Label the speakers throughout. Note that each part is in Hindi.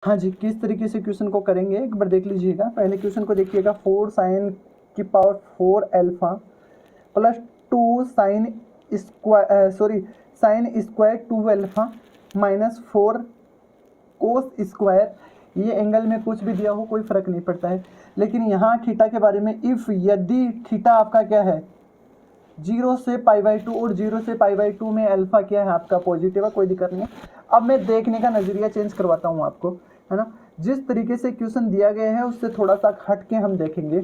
Speaker 1: हाँ जी, किस तरीके से क्वेश्चन को करेंगे एक बार देख लीजिएगा। पहले क्वेश्चन को देखिएगा, 4 साइन की power 4 alpha plus 2 sine square 2 alpha minus 4 cos square. ये एंगल में कुछ भी दिया हो कोई फर्क नहीं पड़ता है, लेकिन यहाँ थीटा के बारे में इफ़ यदि थीटा आपका क्या है 0 से π/2 और 0 से π/2 में अल्फा क्या है आपका पॉजिटिव है, कोई दिक्कत नहीं है। अब मैं देखने का नज़रिया चेंज करवाता हूँ आपको, है ना। जिस तरीके से क्वेश्चन दिया गया है उससे थोड़ा सा हट के हम देखेंगे।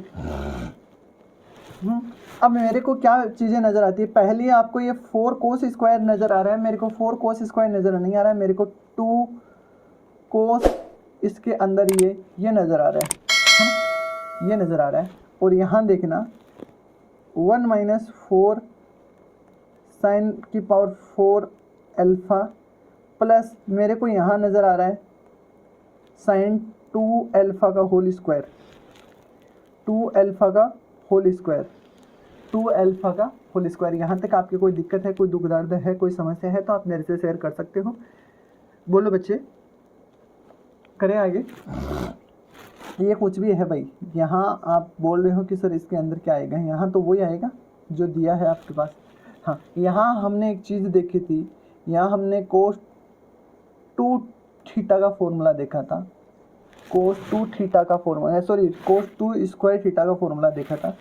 Speaker 1: अब मेरे को क्या चीज़ें नज़र आती है, पहले आपको ये 4 कोस स्क्वायर नज़र आ रहा है, मेरे को 4 कोस स्क्वायर नज़र नहीं आ रहा है, मेरे को 2 कोस इसके अंदर ये नज़र आ रहा है, ये नज़र आ रहा है। और यहाँ देखना 1 माइनस 4 साइन की पावर 4 अल्फा प्लस मेरे को यहाँ नज़र आ रहा है साइन 2 अल्फा का होल स्क्वायर, 2 अल्फा का होल स्क्वायर, 2 अल्फा का होल स्क्वायर। यहाँ तक आपकी कोई दिक्कत है, कोई दुख दर्द है, कोई समस्या है तो आप मेरे से शेयर कर सकते हो। बोलो बच्चे, करें आगे। ये कुछ भी है भाई, यहाँ आप बोल रहे हो कि सर इसके अंदर क्या आएगा, यहाँ तो वही आएगा जो दिया है आपके पास। हाँ, यहाँ हमने एक चीज़ देखी थी, यहाँ हमने कोस 2 थीटा का फॉर्मूला देखा था, कोस 2 थीटा का फॉर्मूला, सॉरी कोस 2 स्क्वायर थीटा का फॉर्मूला देखा था।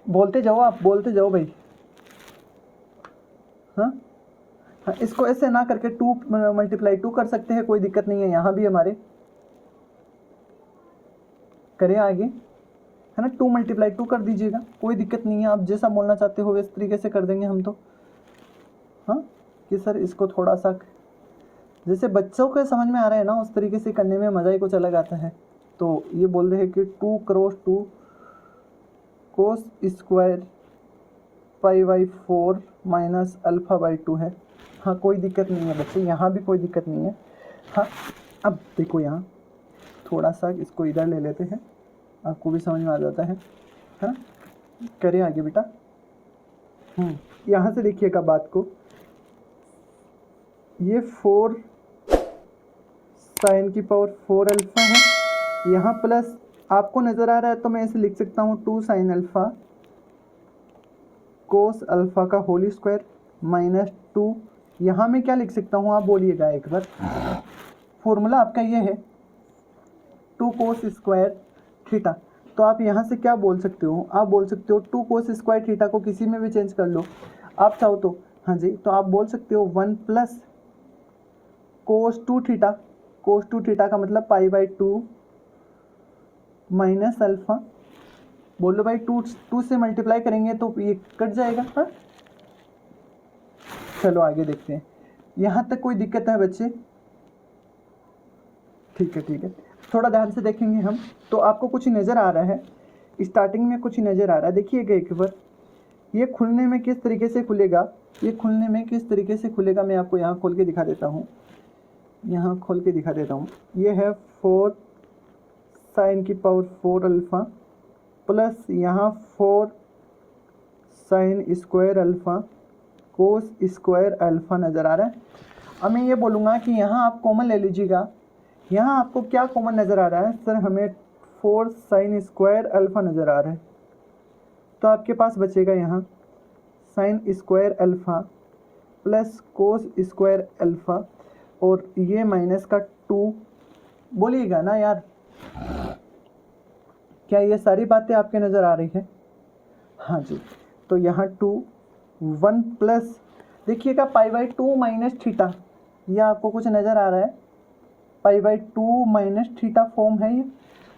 Speaker 1: बोलते जाओ, आप बोलते जाओ भाई। हाँ हाँ, इसको ऐसे ना करके 2 × 2 कर सकते हैं, कोई दिक्कत नहीं है। यहाँ भी हमारे करें आगे, है ना, 2 × 2 कर दीजिएगा, कोई दिक्कत नहीं है। आप जैसा बोलना चाहते हो इस तरीके से कर देंगे हम तो। हाँ, कि सर इसको थोड़ा सा जैसे बच्चों को समझ में आ रहा है ना, उस तरीके से करने में मज़ा ही कुछ अलग आता है। तो ये बोल रहे हैं कि 2 × 2 कोस स्क्वायर π/4 माइनस अल्फ़ा/2 है। हाँ, कोई दिक्कत नहीं है बच्चे, यहाँ भी कोई दिक्कत नहीं है। हाँ, अब देखो यहाँ थोड़ा सा इसको इधर ले लेते हैं, आपको भी समझ में आ जाता है ना। करें आगे बेटा। यहाँ से देखिएगा बात को, ये 4 साइन की पावर 4 अल्फा है, यहाँ प्लस आपको नज़र आ रहा है तो मैं इसे लिख सकता हूँ 2 साइन अल्फा कोस अल्फा का होल स्क्वायर माइनस 2। यहाँ मैं क्या लिख सकता हूँ, आप बोलिएगा एक बार। फॉर्मूला आपका ये है 2 कोस स्क्वायर थीटा, तो आप यहाँ से क्या बोल सकते हो, आप बोल सकते हो 2 कोस स्क्वायर थीटा को किसी में भी चेंज कर लो आप चाहो तो। हाँ जी, तो आप बोल सकते हो 1 प्लस कोस 2 थीटा, कोस 2 थीटा का मतलब π/2 माइनस अल्फा। बोलो भाई, 2 से मल्टीप्लाई करेंगे तो ये कट जाएगा। हाँ, चलो आगे देखते हैं। यहाँ तक कोई दिक्कत है बच्चे? ठीक है ठीक है, थोड़ा ध्यान से देखेंगे हम तो आपको कुछ नज़र आ रहा है, स्टार्टिंग में कुछ नज़र आ रहा है। देखिएगा एक बार, ये खुलने में किस तरीके से खुलेगा, ये खुलने में किस तरीके से खुलेगा मैं आपको यहाँ खोल के दिखा देता हूँ, यहाँ खोल के दिखा देता हूँ। ये है 4 साइन की पावर 4 अल्फ़ा प्लस यहाँ 4 sine square alpha cos square alpha नज़र आ रहा है। अब मैं ये बोलूँगा कि यहाँ आप कॉमन ले लीजिएगा। यहाँ आपको क्या कॉमन नज़र आ रहा है सर, हमें 4 साइन स्क्वायर अल्फ़ा नज़र आ रहा है, तो आपके पास बचेगा यहाँ sine square alpha plus cos square alpha और ये माइनस का 2। बोलिएगा ना यार, क्या ये सारी बातें आपके नज़र आ रही है? हाँ जी, तो यहाँ 2 1 प्लस देखिएगा π/2 माइनस थीटा, ये आपको कुछ नज़र आ रहा है, π/2 माइनस थीटा फॉर्म है ये,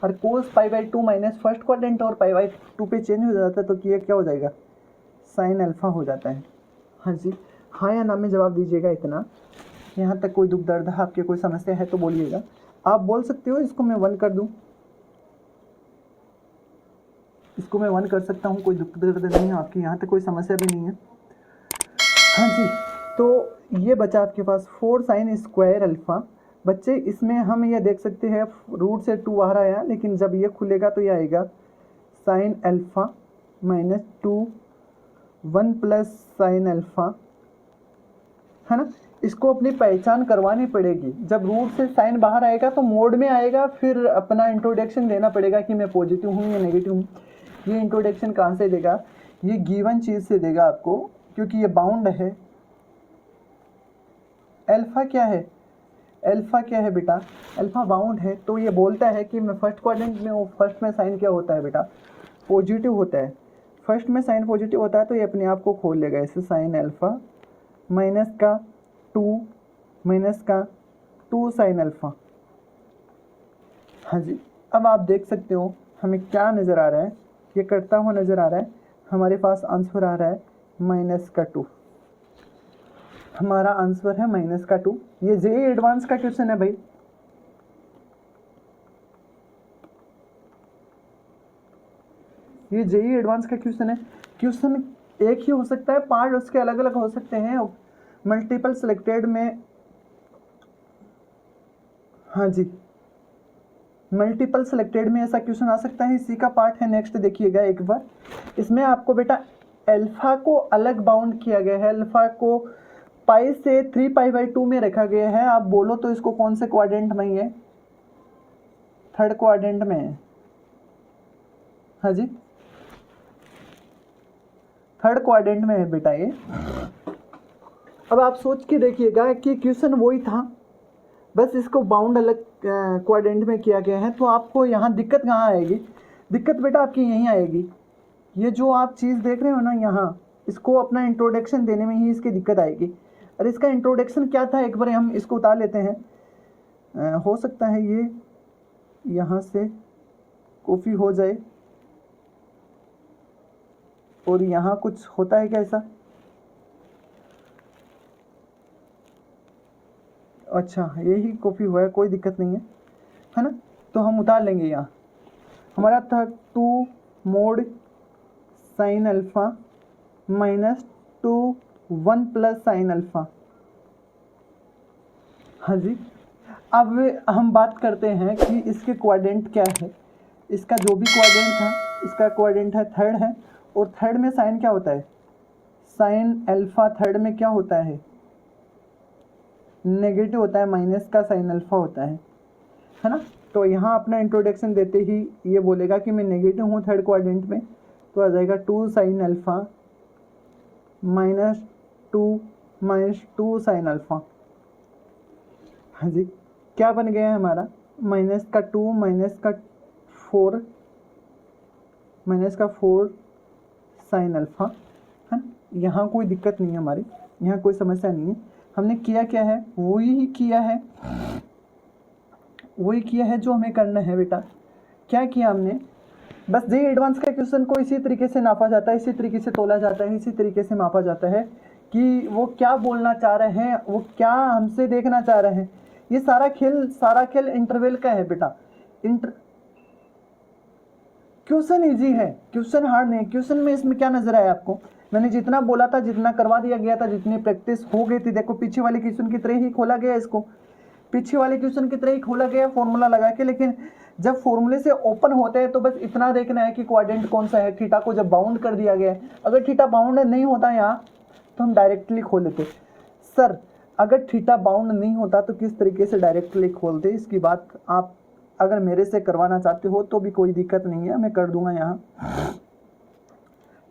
Speaker 1: और कोस π/2 माइनस फर्स्ट क्वाड्रेंट और π/2 पे चेंज हो जाता है, तो ये क्या हो जाएगा, साइन अल्फ़ा हो जाता है। हाँ जी, हाँ या ना में जवाब दीजिएगा इतना। यहाँ तक कोई दुख दर्द है आपके, कोई समस्या है तो बोलिएगा। आप बोल सकते हो इसको मैं 1 कर दूँ, इसको मैं 1 कर सकता हूँ, कोई दुख दर्द नहीं है आपकी, यहाँ तक कोई समस्या भी नहीं है। हाँ जी, तो ये बचा आपके पास 4 साइन स्क्वायर अल्फ़ा। बच्चे इसमें हम ये देख सकते हैं रूट से 2 आ रहा है, लेकिन जब ये खुलेगा तो ये आएगा sine alpha minus 2 1 plus sine alpha है ना। इसको अपनी पहचान करवानी पड़ेगी। जब रूट से साइन बाहर आएगा तो मोड में आएगा, फिर अपना इंट्रोडक्शन देना पड़ेगा कि मैं पॉजिटिव हूँ या नेगेटिव हूँ। ये इंट्रोडक्शन कहाँ से देगा? ये गिवन चीज़ से देगा आपको, क्योंकि ये बाउंड है। अल्फा क्या है? अल्फा क्या है बेटा? अल्फा बाउंड है। तो ये बोलता है कि मैं फर्स्ट क्वाड्रेंट में हूँ। फर्स्ट में साइन क्या होता है बेटा? पॉजिटिव होता है। फर्स्ट में साइन पॉजिटिव होता है तो ये अपने आप को खोल लेगा। ऐसे साइन अल्फा माइनस का 2 माइनस का 2 साइन अल्फा। हाँ जी, अब आप देख सकते हो हमें क्या नज़र आ रहा है, ये करता हुआ नज़र आ रहा है। हमारे पास आंसर आ रहा है -2। हमारा आंसर है -2। ये जेईई एडवांस का क्वेश्चन है भाई। ये जेईई एडवांस का क्वेश्चन है। क्वेश्चन एक ही हो सकता है, पार्ट उसके अलग अलग हो सकते हैं। मल्टीपल सिलेक्टेड में, हाँ जी, मल्टीपल सिलेक्टेड में ऐसा क्वेश्चन आ सकता है। इसी का पार्ट है। नेक्स्ट देखिएगा एक बार। इसमें आपको बेटा अल्फा को अलग बाउंड किया गया है। अल्फा को पाई से 3π/2 में रखा गया है। आप बोलो तो इसको कौन से क्वाड्रेंट में है? थर्ड क्वाड्रेंट में है। हाँ जी, थर्ड क्वाड्रेंट में है बेटा ये। अब आप सोच के देखिएगा कि क्वेश्चन वही था, बस इसको बाउंड अलग क्वाड्रेंट में किया गया है। तो आपको यहाँ दिक्कत कहाँ आएगी? दिक्कत बेटा आपकी यहीं आएगी। ये जो आप चीज़ देख रहे हो ना यहाँ, इसको अपना इंट्रोडक्शन देने में ही इसकी दिक्कत आएगी। और इसका इंट्रोडक्शन क्या था, एक बार हम इसको उतार लेते हैं। हो सकता है ये यहाँ से कॉपी हो जाए, और यहाँ कुछ होता है क्या ऐसा? अच्छा, यही कॉपी हुआ है, कोई दिक्कत नहीं है ना। तो हम उतार लेंगे। यहाँ हमारा था 2 mod sine alpha -2 1 plus sine alpha. हाँ जी, अब हम बात करते हैं कि इसके क्वाड्रेंट क्या है। इसका जो भी क्वाड्रेंट था, इसका क्वाड्रेंट है थर्ड है। और थर्ड में साइन क्या होता है? साइन अल्फा थर्ड में क्या होता है? नेगेटिव होता है, माइनस का साइन अल्फा होता है ना। तो यहाँ अपना इंट्रोडक्शन देते ही ये बोलेगा कि मैं नेगेटिव हूँ थर्ड क्वाड्रेंट में। तो आ जाएगा 2 साइन अल्फा -2 साइन अल्फा। हाँ जी, क्या बन गया है हमारा? -2 -4 साइन अल्फा, है ना। यहाँ कोई दिक्कत नहीं है हमारी, यहाँ कोई समस्या नहीं है। हमने किया क्या है? वही किया है जो हमें करना है बेटा। क्या किया हमने? बस जेईई एडवांस का क्वेश्चन को इसी तरीके से नापा जाता है, इसी तरीके से तोला जाता है, इसी तरीके से मापा जाता है कि वो क्या बोलना चाह रहे हैं, वो क्या हमसे देखना चाह रहे हैं। ये सारा खेल इंटरवल का है बेटा। क्वेश्चन इजी है, क्वेश्चन हार्ड नहीं है। क्वेश्चन में इसमें क्या नजर आया आपको? मैंने जितना बोला था, जितना करवा दिया गया था, जितनी प्रैक्टिस हो गई थी, देखो पीछे वाले क्वेश्चन की तरह ही खोला गया इसको, पीछे वाले क्वेश्चन की तरह ही खोला गया फॉर्मूला लगा के। लेकिन जब फॉर्मूले से ओपन होते हैं तो बस इतना देखना है कि क्वाड्रेंट कौन सा है। थीटा को जब बाउंड कर दिया गया है, अगर थीटा बाउंड नहीं होता यहाँ तो हम डायरेक्टली खोल लेते। सर अगर थीटा बाउंड नहीं होता तो किस तरीके से डायरेक्टली खोलते? इसकी बात आप अगर मेरे से करवाना चाहते हो तो भी कोई दिक्कत नहीं है, मैं कर दूंगा। यहाँ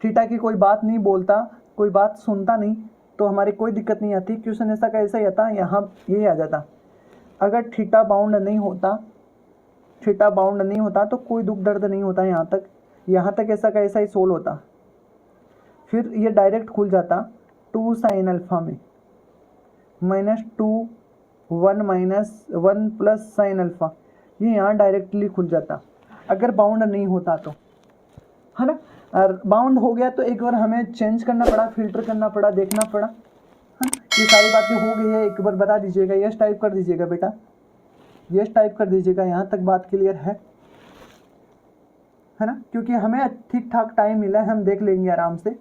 Speaker 1: थीटा की कोई बात नहीं बोलता, कोई बात सुनता नहीं, तो हमारी कोई दिक्कत नहीं आती। क्वेश्चन ऐसा का ऐसा ही आता, यहाँ ये आ जाता। अगर थीटा बाउंड नहीं होता तो कोई दुख दर्द नहीं होता। यहाँ तक ऐसा का ऐसा ही सोल्व होता। फिर ये डायरेक्ट खुल जाता 2 साइन अल्फा में -2 1 प्लस साइन अल्फा। ये यहाँ डायरेक्टली खुल जाता अगर बाउंड नहीं होता तो, है ना। और बाउंड हो गया तो एक बार हमें चेंज करना पड़ा, फिल्टर करना पड़ा, देखना पड़ा, है ना। ये सारी बातें हो गई है, एक बार बता दीजिएगा। यस टाइप कर दीजिएगा बेटा, यस टाइप कर दीजिएगा। यहाँ तक बात क्लियर है ना, क्योंकि हमें ठीक ठाक टाइम मिला है, हम देख लेंगे आराम से।